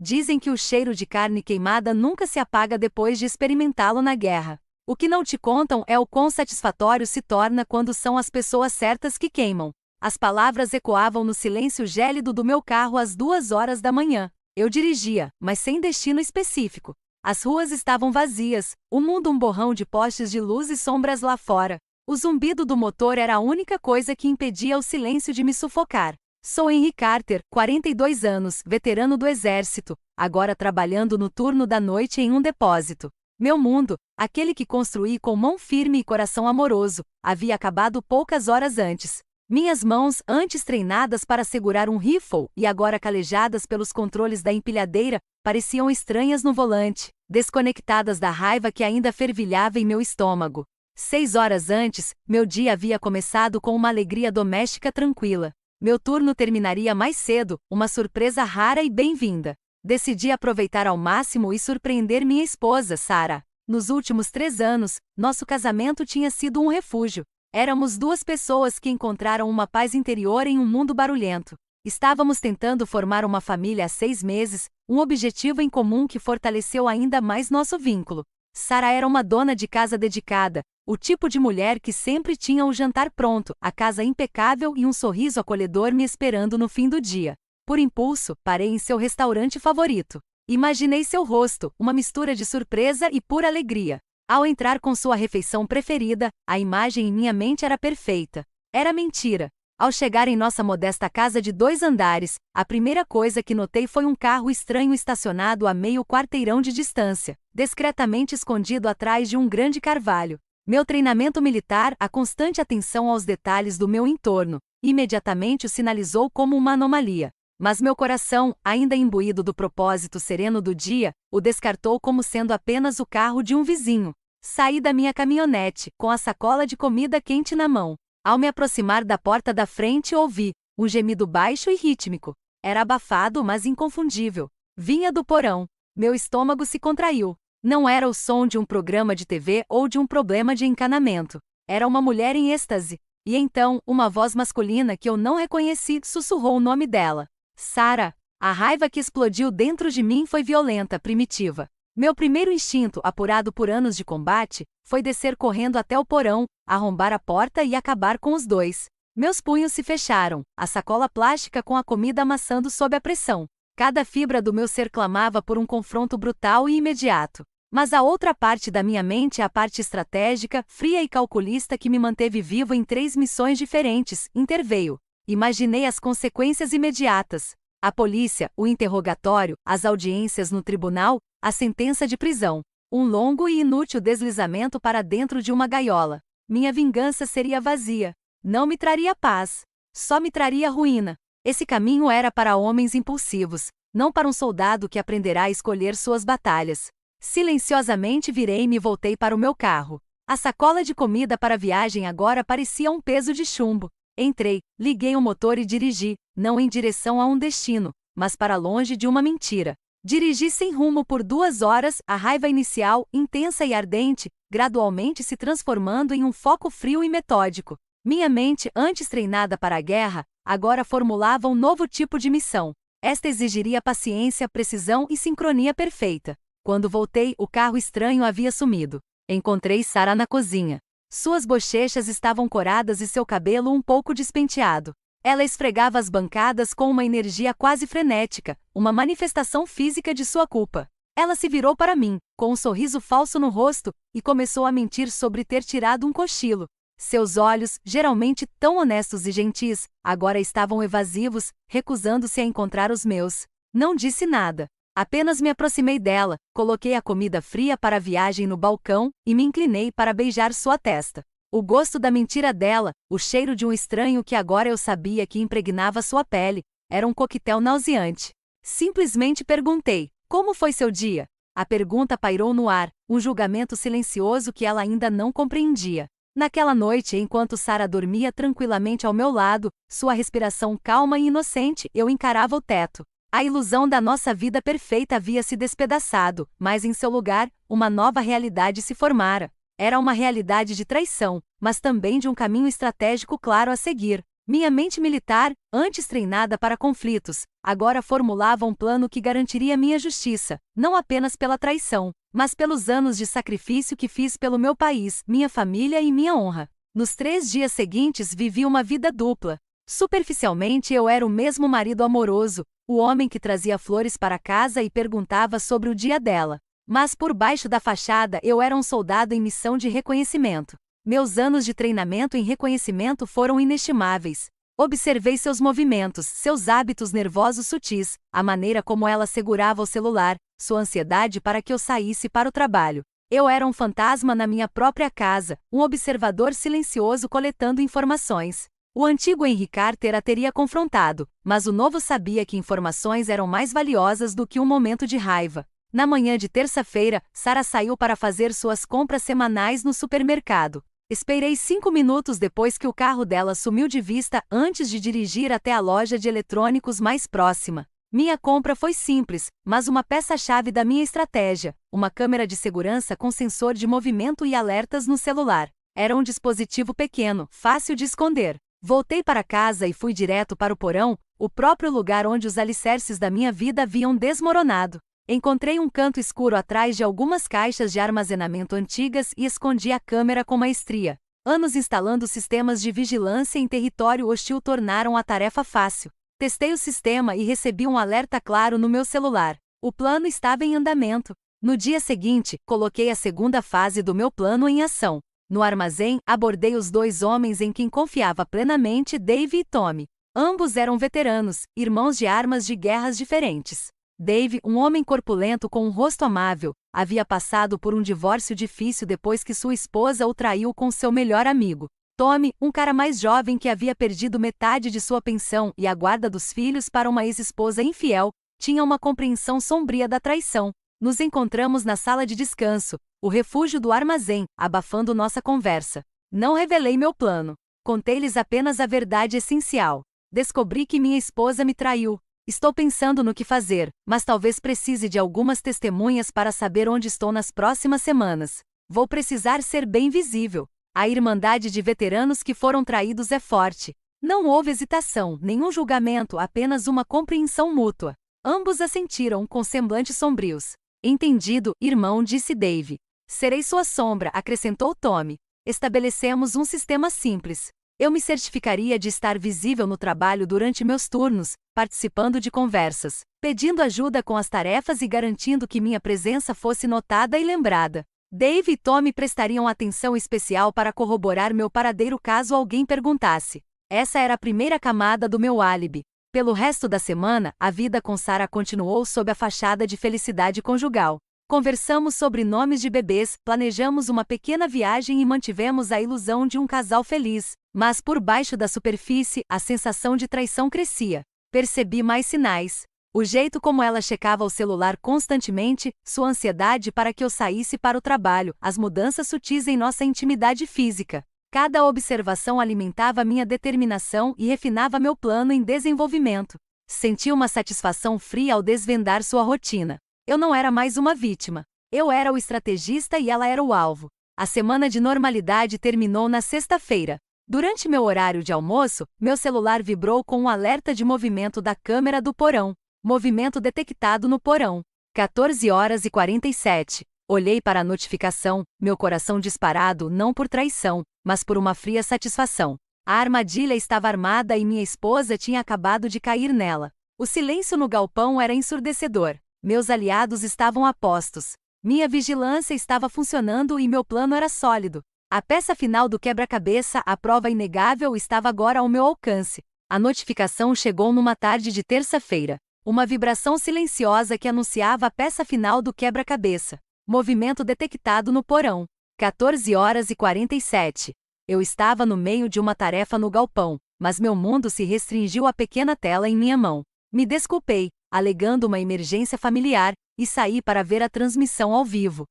Dizem que o cheiro de carne queimada nunca se apaga depois de experimentá-lo na guerra. O que não te contam é o quão satisfatório se torna quando são as pessoas certas que queimam. As palavras ecoavam no silêncio gélido do meu carro às 2 horas da manhã. Eu dirigia, mas sem destino específico. As ruas estavam vazias, o mundo um borrão de postes de luz e sombras lá fora. O zumbido do motor era a única coisa que impedia o silêncio de me sufocar. Sou Henry Carter, 42 anos, veterano do exército, agora trabalhando no turno da noite em um depósito. Meu mundo, aquele que construí com mão firme e coração amoroso, havia acabado poucas horas antes. Minhas mãos, antes treinadas para segurar um rifle e agora calejadas pelos controles da empilhadeira, pareciam estranhas no volante, desconectadas da raiva que ainda fervilhava em meu estômago. 6 horas antes, meu dia havia começado com uma alegria doméstica tranquila. Meu turno terminaria mais cedo, uma surpresa rara e bem-vinda. Decidi aproveitar ao máximo e surpreender minha esposa, Sarah. Nos últimos 3 anos, nosso casamento tinha sido um refúgio. Éramos 2 pessoas que encontraram uma paz interior em um mundo barulhento. Estávamos tentando formar uma família há 6 meses, um objetivo em comum que fortaleceu ainda mais nosso vínculo. Sarah era uma dona de casa dedicada, o tipo de mulher que sempre tinha o jantar pronto, a casa impecável e um sorriso acolhedor me esperando no fim do dia. Por impulso, parei em seu restaurante favorito. Imaginei seu rosto, uma mistura de surpresa e pura alegria. Ao entrar com sua refeição preferida, a imagem em minha mente era perfeita. Era mentira. Ao chegar em nossa modesta casa de 2 andares, a primeira coisa que notei foi um carro estranho estacionado a meio quarteirão de distância, discretamente escondido atrás de um grande carvalho. Meu treinamento militar, a constante atenção aos detalhes do meu entorno, imediatamente o sinalizou como uma anomalia. Mas meu coração, ainda imbuído do propósito sereno do dia, o descartou como sendo apenas o carro de um vizinho. Saí da minha caminhonete, com a sacola de comida quente na mão. Ao me aproximar da porta da frente, ouvi um gemido baixo e rítmico. Era abafado, mas inconfundível. Vinha do porão. Meu estômago se contraiu. Não era o som de um programa de TV ou de um problema de encanamento. Era uma mulher em êxtase. E então, uma voz masculina que eu não reconheci sussurrou o nome dela. Sarah. A raiva que explodiu dentro de mim foi violenta, primitiva. Meu primeiro instinto, apurado por anos de combate, foi descer correndo até o porão, arrombar a porta e acabar com os 2. Meus punhos se fecharam, a sacola plástica com a comida amassando sob a pressão. Cada fibra do meu ser clamava por um confronto brutal e imediato. Mas a outra parte da minha mente, a parte estratégica, fria e calculista que me manteve vivo em 3 missões diferentes, interveio. Imaginei as consequências imediatas. A polícia, o interrogatório, as audiências no tribunal, a sentença de prisão. Um longo e inútil deslizamento para dentro de uma gaiola. Minha vingança seria vazia. Não me traria paz. Só me traria ruína. Esse caminho era para homens impulsivos, não para um soldado que aprenderá a escolher suas batalhas. Silenciosamente virei-me e voltei para o meu carro. A sacola de comida para a viagem agora parecia um peso de chumbo. Entrei, liguei o motor e dirigi, não em direção a um destino, mas para longe de uma mentira. Dirigi sem rumo por 2 horas, a raiva inicial, intensa e ardente, gradualmente se transformando em um foco frio e metódico. Minha mente, antes treinada para a guerra, agora formulava um novo tipo de missão. Esta exigiria paciência, precisão e sincronia perfeita. Quando voltei, o carro estranho havia sumido. Encontrei Sarah na cozinha. Suas bochechas estavam coradas e seu cabelo um pouco despenteado. Ela esfregava as bancadas com uma energia quase frenética, uma manifestação física de sua culpa. Ela se virou para mim, com um sorriso falso no rosto, e começou a mentir sobre ter tirado um cochilo. Seus olhos, geralmente tão honestos e gentis, agora estavam evasivos, recusando-se a encontrar os meus. Não disse nada. Apenas me aproximei dela, coloquei a comida fria para a viagem no balcão e me inclinei para beijar sua testa. O gosto da mentira dela, o cheiro de um estranho que agora eu sabia que impregnava sua pele, era um coquetel nauseante. Simplesmente perguntei: como foi seu dia? A pergunta pairou no ar, um julgamento silencioso que ela ainda não compreendia. Naquela noite, enquanto Sarah dormia tranquilamente ao meu lado, sua respiração calma e inocente, eu encarava o teto. A ilusão da nossa vida perfeita havia se despedaçado, mas em seu lugar, uma nova realidade se formara. Era uma realidade de traição, mas também de um caminho estratégico claro a seguir. Minha mente militar, antes treinada para conflitos, agora formulava um plano que garantiria minha justiça, não apenas pela traição, mas pelos anos de sacrifício que fiz pelo meu país, minha família e minha honra. Nos 3 dias seguintes vivi uma vida dupla. Superficialmente eu era o mesmo marido amoroso, o homem que trazia flores para casa e perguntava sobre o dia dela. Mas por baixo da fachada eu era um soldado em missão de reconhecimento. Meus anos de treinamento em reconhecimento foram inestimáveis. Observei seus movimentos, seus hábitos nervosos sutis, a maneira como ela segurava o celular, sua ansiedade para que eu saísse para o trabalho. Eu era um fantasma na minha própria casa, um observador silencioso coletando informações. O antigo Henry Carter a teria confrontado, mas o novo sabia que informações eram mais valiosas do que um momento de raiva. Na manhã de terça-feira, Sarah saiu para fazer suas compras semanais no supermercado. Esperei 5 minutos depois que o carro dela sumiu de vista antes de dirigir até a loja de eletrônicos mais próxima. Minha compra foi simples, mas uma peça-chave da minha estratégia, uma câmera de segurança com sensor de movimento e alertas no celular. Era um dispositivo pequeno, fácil de esconder. Voltei para casa e fui direto para o porão, o próprio lugar onde os alicerces da minha vida haviam desmoronado. Encontrei um canto escuro atrás de algumas caixas de armazenamento antigas e escondi a câmera com maestria. Anos instalando sistemas de vigilância em território hostil tornaram a tarefa fácil. Testei o sistema e recebi um alerta claro no meu celular. O plano estava em andamento. No dia seguinte, coloquei a segunda fase do meu plano em ação. No armazém, abordei os 2 homens em quem confiava plenamente, Dave e Tommy. Ambos eram veteranos, irmãos de armas de guerras diferentes. Dave, um homem corpulento com um rosto amável, havia passado por um divórcio difícil depois que sua esposa o traiu com seu melhor amigo. Tommy, um cara mais jovem que havia perdido metade de sua pensão e a guarda dos filhos para uma ex-esposa infiel, tinha uma compreensão sombria da traição. Nos encontramos na sala de descanso, o refúgio do armazém, abafando nossa conversa. Não revelei meu plano. Contei-lhes apenas a verdade essencial. Descobri que minha esposa me traiu. Estou pensando no que fazer, mas talvez precise de algumas testemunhas para saber onde estou nas próximas semanas. Vou precisar ser bem visível. A irmandade de veteranos que foram traídos é forte. Não houve hesitação, nenhum julgamento, apenas uma compreensão mútua. Ambos assentiram com semblantes sombrios. Entendido, irmão, disse Dave. Serei sua sombra, acrescentou Tommy. Estabelecemos um sistema simples. Eu me certificaria de estar visível no trabalho durante meus turnos, participando de conversas, pedindo ajuda com as tarefas e garantindo que minha presença fosse notada e lembrada. Dave e Tommy prestariam atenção especial para corroborar meu paradeiro caso alguém perguntasse. Essa era a primeira camada do meu álibi. Pelo resto da semana, a vida com Sarah continuou sob a fachada de felicidade conjugal. Conversamos sobre nomes de bebês, planejamos uma pequena viagem e mantivemos a ilusão de um casal feliz. Mas por baixo da superfície, a sensação de traição crescia. Percebi mais sinais. O jeito como ela checava o celular constantemente, sua ansiedade para que eu saísse para o trabalho, as mudanças sutis em nossa intimidade física. Cada observação alimentava minha determinação e refinava meu plano em desenvolvimento. Senti uma satisfação fria ao desvendar sua rotina. Eu não era mais uma vítima. Eu era o estrategista e ela era o alvo. A semana de normalidade terminou na sexta-feira. Durante meu horário de almoço, meu celular vibrou com um alerta de movimento da câmera do porão. Movimento detectado no porão. 14h47. Olhei para a notificação, meu coração disparado não por traição, mas por uma fria satisfação. A armadilha estava armada e minha esposa tinha acabado de cair nela. O silêncio no galpão era ensurdecedor. Meus aliados estavam a postos. Minha vigilância estava funcionando e meu plano era sólido. A peça final do quebra-cabeça, a prova inegável, estava agora ao meu alcance. A notificação chegou numa tarde de terça-feira. Uma vibração silenciosa que anunciava a peça final do quebra-cabeça. Movimento detectado no porão. 14h47. Eu estava no meio de uma tarefa no galpão, mas meu mundo se restringiu à pequena tela em minha mão. Me desculpei, alegando uma emergência familiar, e saí para ver a transmissão ao vivo.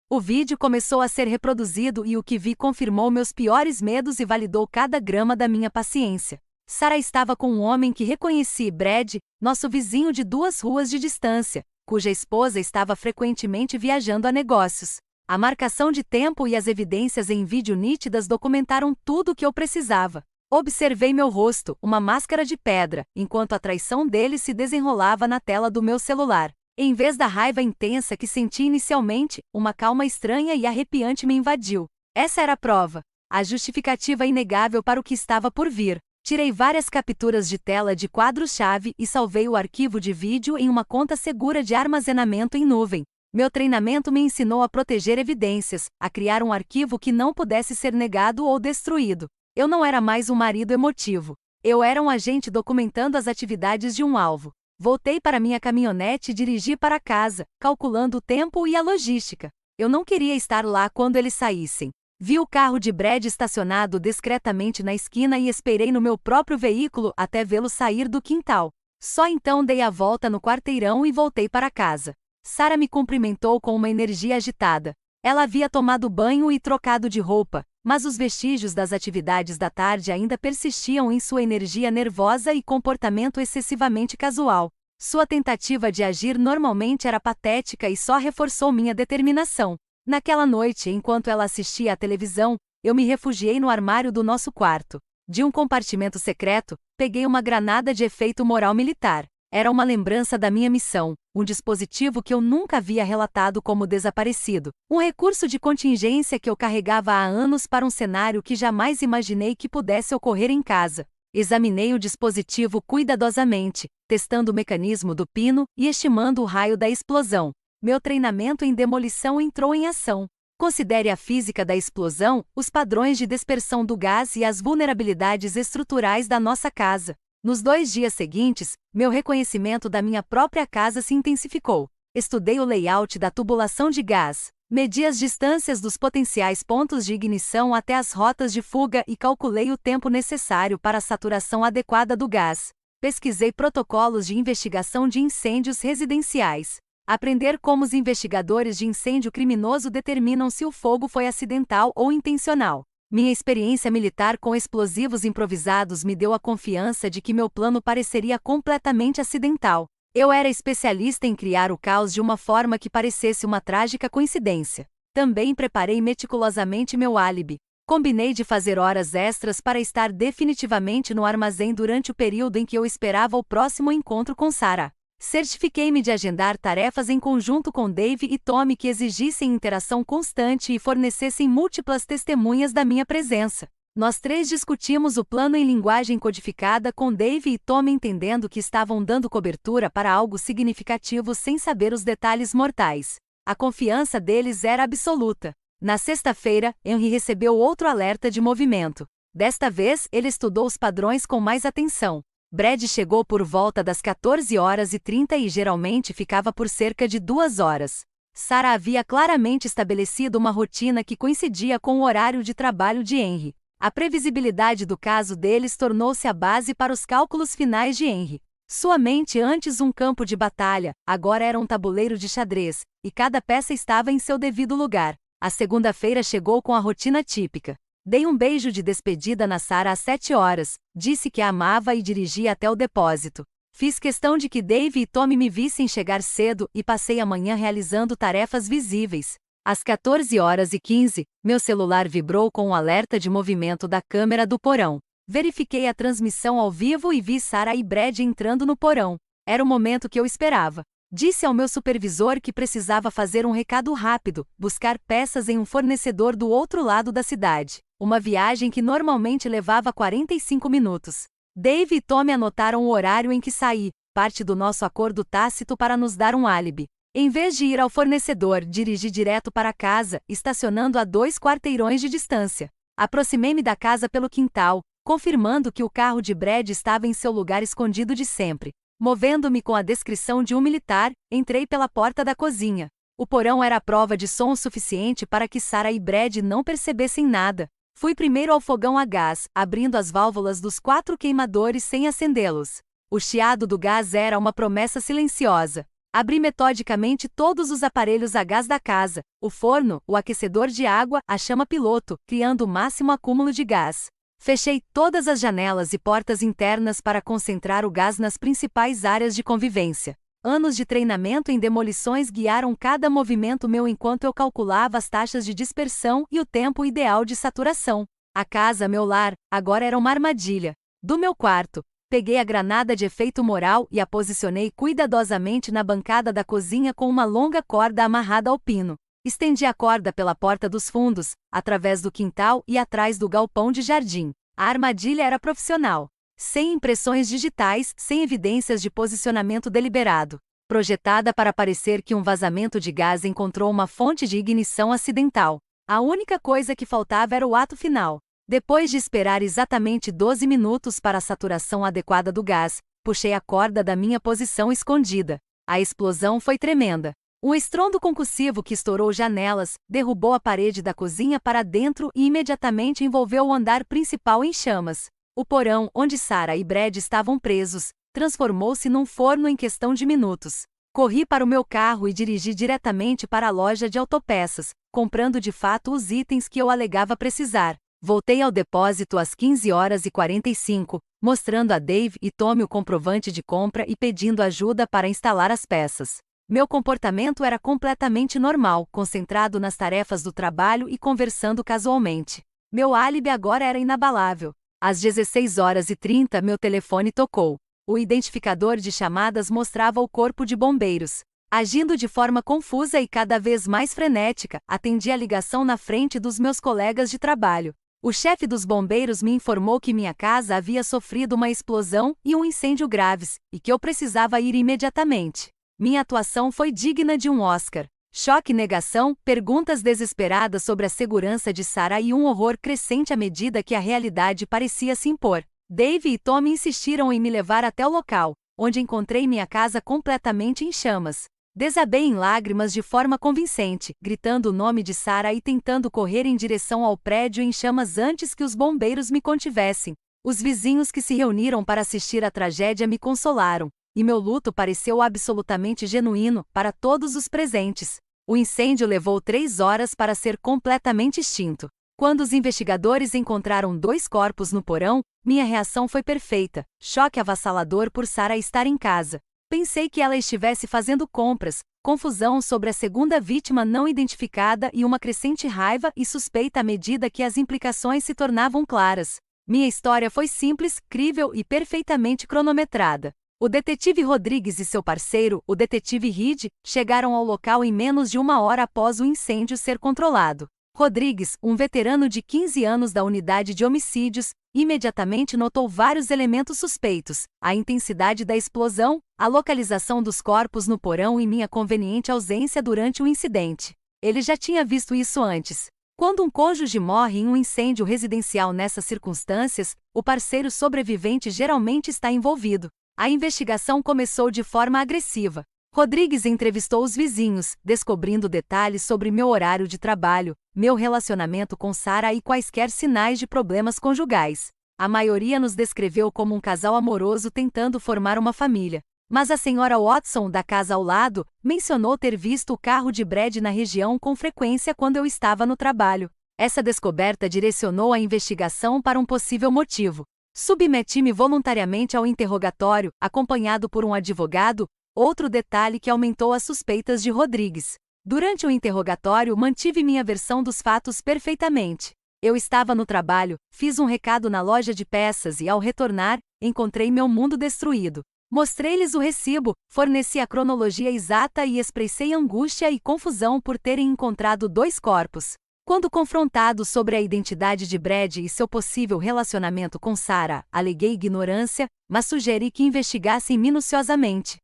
O vídeo começou a ser reproduzido e o que vi confirmou meus piores medos e validou cada grama da minha paciência. Sarah estava com um homem que reconheci, Brad, nosso vizinho de 2 ruas de distância, cuja esposa estava frequentemente viajando a negócios. A marcação de tempo e as evidências em vídeo nítidas documentaram tudo o que eu precisava. Observei meu rosto, uma máscara de pedra, enquanto a traição dele se desenrolava na tela do meu celular. Em vez da raiva intensa que senti inicialmente, uma calma estranha e arrepiante me invadiu. Essa era a prova. A justificativa inegável para o que estava por vir. Tirei várias capturas de tela de quadros-chave e salvei o arquivo de vídeo em uma conta segura de armazenamento em nuvem. Meu treinamento me ensinou a proteger evidências, a criar um arquivo que não pudesse ser negado ou destruído. Eu não era mais um marido emotivo. Eu era um agente documentando as atividades de um alvo. Voltei para minha caminhonete e dirigi para casa, calculando o tempo e a logística. Eu não queria estar lá quando eles saíssem. Vi o carro de Brad estacionado discretamente na esquina e esperei no meu próprio veículo até vê-lo sair do quintal. Só então dei a volta no quarteirão e voltei para casa. Sarah me cumprimentou com uma energia agitada. Ela havia tomado banho e trocado de roupa, mas os vestígios das atividades da tarde ainda persistiam em sua energia nervosa e comportamento excessivamente casual. Sua tentativa de agir normalmente era patética e só reforçou minha determinação. Naquela noite, enquanto ela assistia à televisão, eu me refugiei no armário do nosso quarto. De um compartimento secreto, peguei uma granada de efeito moral militar. Era uma lembrança da minha missão, um dispositivo que eu nunca havia relatado como desaparecido, um recurso de contingência que eu carregava há anos para um cenário que jamais imaginei que pudesse ocorrer em casa. Examinei o dispositivo cuidadosamente, testando o mecanismo do pino e estimando o raio da explosão. Meu treinamento em demolição entrou em ação. Considere a física da explosão, os padrões de dispersão do gás e as vulnerabilidades estruturais da nossa casa. Nos 2 dias seguintes, meu reconhecimento da minha própria casa se intensificou. Estudei o layout da tubulação de gás, medi as distâncias dos potenciais pontos de ignição até as rotas de fuga e calculei o tempo necessário para a saturação adequada do gás. Pesquisei protocolos de investigação de incêndios residenciais. Aprender como os investigadores de incêndio criminoso determinam se o fogo foi acidental ou intencional. Minha experiência militar com explosivos improvisados me deu a confiança de que meu plano pareceria completamente acidental. Eu era especialista em criar o caos de uma forma que parecesse uma trágica coincidência. Também preparei meticulosamente meu álibi. Combinei de fazer horas extras para estar definitivamente no armazém durante o período em que eu esperava o próximo encontro com Sarah. Certifiquei-me de agendar tarefas em conjunto com Dave e Tommy que exigissem interação constante e fornecessem múltiplas testemunhas da minha presença. Nós 3 discutimos o plano em linguagem codificada com Dave e Tommy entendendo que estavam dando cobertura para algo significativo sem saber os detalhes mortais. A confiança deles era absoluta. Na sexta-feira, Henry recebeu outro alerta de movimento. Desta vez, ele estudou os padrões com mais atenção. Brad chegou por volta das 14h30 e geralmente ficava por cerca de 2 horas. Sarah havia claramente estabelecido uma rotina que coincidia com o horário de trabalho de Henry. A previsibilidade do caso deles tornou-se a base para os cálculos finais de Henry. Sua mente, antes um campo de batalha, agora era um tabuleiro de xadrez, e cada peça estava em seu devido lugar. A segunda-feira chegou com a rotina típica. Dei um beijo de despedida na Sarah às 7 horas, disse que a amava e dirigi até o depósito. Fiz questão de que Dave e Tommy me vissem chegar cedo e passei a manhã realizando tarefas visíveis. Às 14h15, meu celular vibrou com um alerta de movimento da câmera do porão. Verifiquei a transmissão ao vivo e vi Sarah e Brad entrando no porão. Era o momento que eu esperava. Disse ao meu supervisor que precisava fazer um recado rápido, buscar peças em um fornecedor do outro lado da cidade. Uma viagem que normalmente levava 45 minutos. Dave e Tommy anotaram o horário em que saí, parte do nosso acordo tácito para nos dar um álibi. Em vez de ir ao fornecedor, dirigi direto para casa, estacionando a 2 quarteirões de distância. Aproximei-me da casa pelo quintal, confirmando que o carro de Brad estava em seu lugar escondido de sempre. Movendo-me com a descrição de um militar, entrei pela porta da cozinha. O porão era a prova de som suficiente para que Sarah e Brad não percebessem nada. Fui primeiro ao fogão a gás, abrindo as válvulas dos 4 queimadores sem acendê-los. O chiado do gás era uma promessa silenciosa. Abri metodicamente todos os aparelhos a gás da casa, o forno, o aquecedor de água, a chama piloto, criando o máximo acúmulo de gás. Fechei todas as janelas e portas internas para concentrar o gás nas principais áreas de convivência. Anos de treinamento em demolições guiaram cada movimento meu enquanto eu calculava as taxas de dispersão e o tempo ideal de saturação. A casa, meu lar, agora era uma armadilha. Do meu quarto, peguei a granada de efeito moral e a posicionei cuidadosamente na bancada da cozinha com uma longa corda amarrada ao pino. Estendi a corda pela porta dos fundos, através do quintal e atrás do galpão de jardim. A armadilha era profissional. Sem impressões digitais, sem evidências de posicionamento deliberado. Projetada para parecer que um vazamento de gás encontrou uma fonte de ignição acidental. A única coisa que faltava era o ato final. Depois de esperar exatamente 12 minutos para a saturação adequada do gás, puxei a corda da minha posição escondida. A explosão foi tremenda. Um estrondo concussivo que estourou janelas, derrubou a parede da cozinha para dentro e imediatamente envolveu o andar principal em chamas. O porão, onde Sarah e Brad estavam presos, transformou-se num forno em questão de minutos. Corri para o meu carro e dirigi diretamente para a loja de autopeças, comprando de fato os itens que eu alegava precisar. Voltei ao depósito às 15h45, mostrando a Dave e Tommy o comprovante de compra e pedindo ajuda para instalar as peças. Meu comportamento era completamente normal, concentrado nas tarefas do trabalho e conversando casualmente. Meu álibi agora era inabalável. Às 16h30, meu telefone tocou. O identificador de chamadas mostrava o corpo de bombeiros. Agindo de forma confusa e cada vez mais frenética, atendi a ligação na frente dos meus colegas de trabalho. O chefe dos bombeiros me informou que minha casa havia sofrido uma explosão e um incêndio graves, e que eu precisava ir imediatamente. Minha atuação foi digna de um Oscar. Choque e negação, perguntas desesperadas sobre a segurança de Sarah e um horror crescente à medida que a realidade parecia se impor. Dave e Tommy insistiram em me levar até o local, onde encontrei minha casa completamente em chamas. Desabei em lágrimas de forma convincente, gritando o nome de Sarah e tentando correr em direção ao prédio em chamas antes que os bombeiros me contivessem. Os vizinhos que se reuniram para assistir à tragédia me consolaram, e meu luto pareceu absolutamente genuíno para todos os presentes. O incêndio levou 3 horas para ser completamente extinto. Quando os investigadores encontraram 2 corpos no porão, minha reação foi perfeita. Choque avassalador por Sarah estar em casa. Pensei que ela estivesse fazendo compras, confusão sobre a segunda vítima não identificada e uma crescente raiva e suspeita à medida que as implicações se tornavam claras. Minha história foi simples, crível e perfeitamente cronometrada. O detetive Rodrigues e seu parceiro, o detetive Reed, chegaram ao local em menos de 1 hora após o incêndio ser controlado. Rodrigues, um veterano de 15 anos da unidade de homicídios, imediatamente notou vários elementos suspeitos: a intensidade da explosão, a localização dos corpos no porão e minha conveniente ausência durante o incidente. Ele já tinha visto isso antes. Quando um cônjuge morre em um incêndio residencial nessas circunstâncias, o parceiro sobrevivente geralmente está envolvido. A investigação começou de forma agressiva. Rodrigues entrevistou os vizinhos, descobrindo detalhes sobre meu horário de trabalho, meu relacionamento com Sarah e quaisquer sinais de problemas conjugais. A maioria nos descreveu como um casal amoroso tentando formar uma família. Mas a senhora Watson, da casa ao lado, mencionou ter visto o carro de Brad na região com frequência quando eu estava no trabalho. Essa descoberta direcionou a investigação para um possível motivo. Submeti-me voluntariamente ao interrogatório, acompanhado por um advogado, outro detalhe que aumentou as suspeitas de Rodrigues. Durante o interrogatório, mantive minha versão dos fatos perfeitamente. Eu estava no trabalho, fiz um recado na loja de peças e, ao retornar, encontrei meu mundo destruído. Mostrei-lhes o recibo, forneci a cronologia exata e expressei angústia e confusão por terem encontrado 2 corpos. Quando confrontado sobre a identidade de Brad e seu possível relacionamento com Sarah, aleguei ignorância, mas sugeri que investigassem minuciosamente.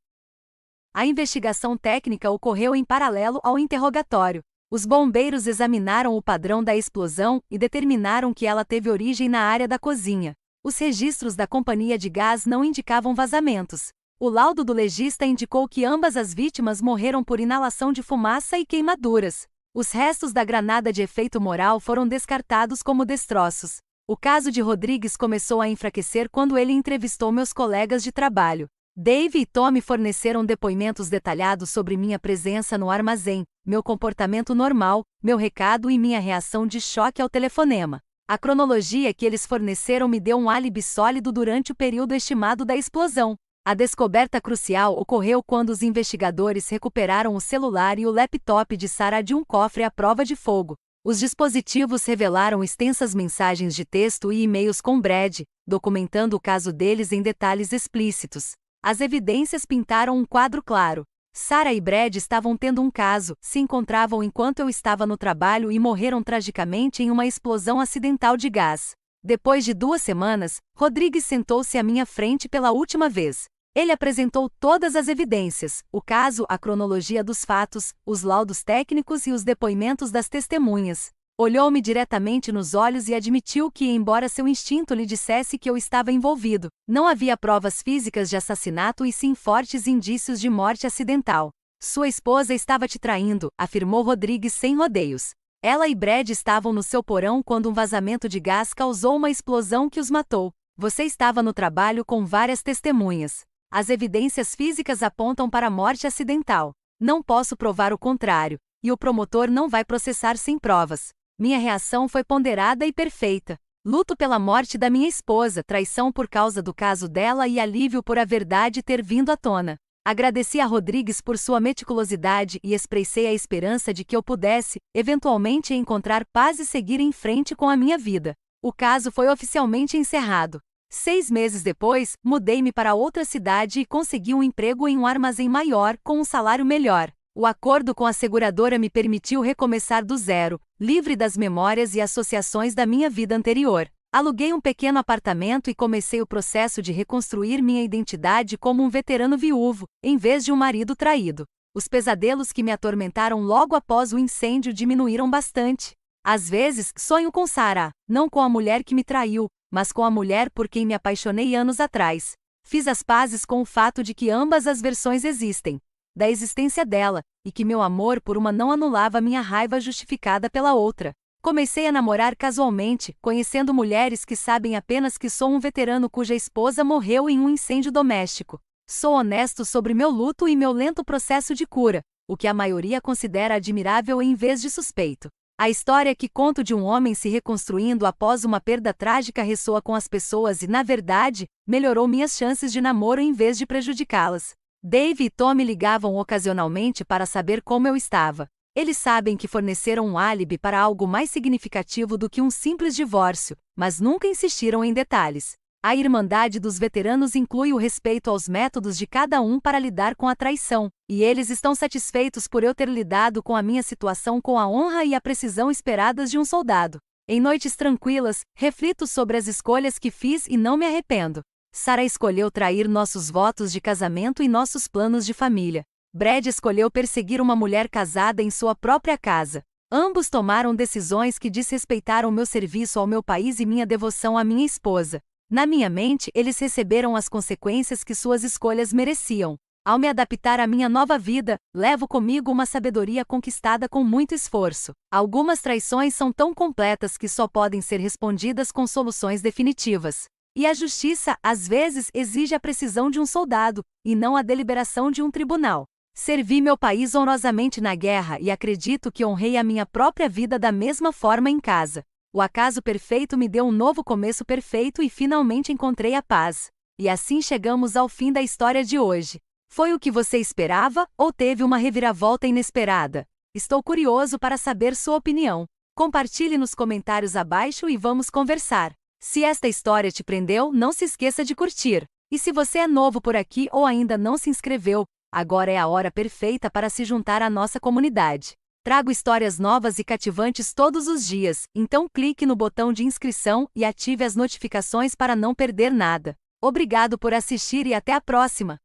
A investigação técnica ocorreu em paralelo ao interrogatório. Os bombeiros examinaram o padrão da explosão e determinaram que ela teve origem na área da cozinha. Os registros da companhia de gás não indicavam vazamentos. O laudo do legista indicou que ambas as vítimas morreram por inalação de fumaça e queimaduras. Os restos da granada de efeito moral foram descartados como destroços. O caso de Rodrigues começou a enfraquecer quando ele entrevistou meus colegas de trabalho. Dave e Tommy forneceram depoimentos detalhados sobre minha presença no armazém, meu comportamento normal, meu recado e minha reação de choque ao telefonema. A cronologia que eles forneceram me deu um álibi sólido durante o período estimado da explosão. A descoberta crucial ocorreu quando os investigadores recuperaram o celular e o laptop de Sarah de um cofre à prova de fogo. Os dispositivos revelaram extensas mensagens de texto e e-mails com Brad, documentando o caso deles em detalhes explícitos. As evidências pintaram um quadro claro. Sarah e Brad estavam tendo um caso, se encontravam enquanto eu estava no trabalho e morreram tragicamente em uma explosão acidental de gás. Depois de 2 semanas, Rodrigues sentou-se à minha frente pela última vez. Ele apresentou todas as evidências, o caso, a cronologia dos fatos, os laudos técnicos e os depoimentos das testemunhas. Olhou-me diretamente nos olhos e admitiu que, embora seu instinto lhe dissesse que eu estava envolvido, não havia provas físicas de assassinato e sim fortes indícios de morte acidental. Sua esposa estava te traindo, afirmou Rodrigues sem rodeios. Ela e Brad estavam no seu porão quando um vazamento de gás causou uma explosão que os matou. Você estava no trabalho com várias testemunhas. As evidências físicas apontam para morte acidental. Não posso provar o contrário, e o promotor não vai processar sem provas. Minha reação foi ponderada e perfeita. Luto pela morte da minha esposa, traição por causa do caso dela e alívio por a verdade ter vindo à tona. Agradeci a Rodrigues por sua meticulosidade e expressei a esperança de que eu pudesse, eventualmente, encontrar paz e seguir em frente com a minha vida. O caso foi oficialmente encerrado. 6 meses depois, mudei-me para outra cidade e consegui um emprego em um armazém maior, com um salário melhor. O acordo com a seguradora me permitiu recomeçar do zero, livre das memórias e associações da minha vida anterior. Aluguei um pequeno apartamento e comecei o processo de reconstruir minha identidade como um veterano viúvo, em vez de um marido traído. Os pesadelos que me atormentaram logo após o incêndio diminuíram bastante. Às vezes, sonho com Sarah, não com a mulher que me traiu, mas com a mulher por quem me apaixonei anos atrás. Fiz as pazes com o fato de que ambas as versões existem, da existência dela, e que meu amor por uma não anulava minha raiva justificada pela outra. Comecei a namorar casualmente, conhecendo mulheres que sabem apenas que sou um veterano cuja esposa morreu em um incêndio doméstico. Sou honesto sobre meu luto e meu lento processo de cura, o que a maioria considera admirável em vez de suspeito. A história que conto de um homem se reconstruindo após uma perda trágica ressoa com as pessoas e, na verdade, melhorou minhas chances de namoro em vez de prejudicá-las. Dave e Tom me ligavam ocasionalmente para saber como eu estava. Eles sabem que forneceram um álibi para algo mais significativo do que um simples divórcio, mas nunca insistiram em detalhes. A Irmandade dos Veteranos inclui o respeito aos métodos de cada um para lidar com a traição, e eles estão satisfeitos por eu ter lidado com a minha situação com a honra e a precisão esperadas de um soldado. Em noites tranquilas, reflito sobre as escolhas que fiz e não me arrependo. Sarah escolheu trair nossos votos de casamento e nossos planos de família. Brad escolheu perseguir uma mulher casada em sua própria casa. Ambos tomaram decisões que desrespeitaram meu serviço ao meu país e minha devoção à minha esposa. Na minha mente, eles receberam as consequências que suas escolhas mereciam. Ao me adaptar à minha nova vida, levo comigo uma sabedoria conquistada com muito esforço. Algumas traições são tão completas que só podem ser respondidas com soluções definitivas. E a justiça, às vezes, exige a precisão de um soldado, e não a deliberação de um tribunal. Servi meu país honrosamente na guerra e acredito que honrei a minha própria vida da mesma forma em casa. O acaso perfeito me deu um novo começo perfeito e finalmente encontrei a paz. E assim chegamos ao fim da história de hoje. Foi o que você esperava, ou teve uma reviravolta inesperada? Estou curioso para saber sua opinião. Compartilhe nos comentários abaixo e vamos conversar. Se esta história te prendeu, não se esqueça de curtir. E se você é novo por aqui ou ainda não se inscreveu, agora é a hora perfeita para se juntar à nossa comunidade. Trago histórias novas e cativantes todos os dias, então clique no botão de inscrição e ative as notificações para não perder nada. Obrigado por assistir e até a próxima!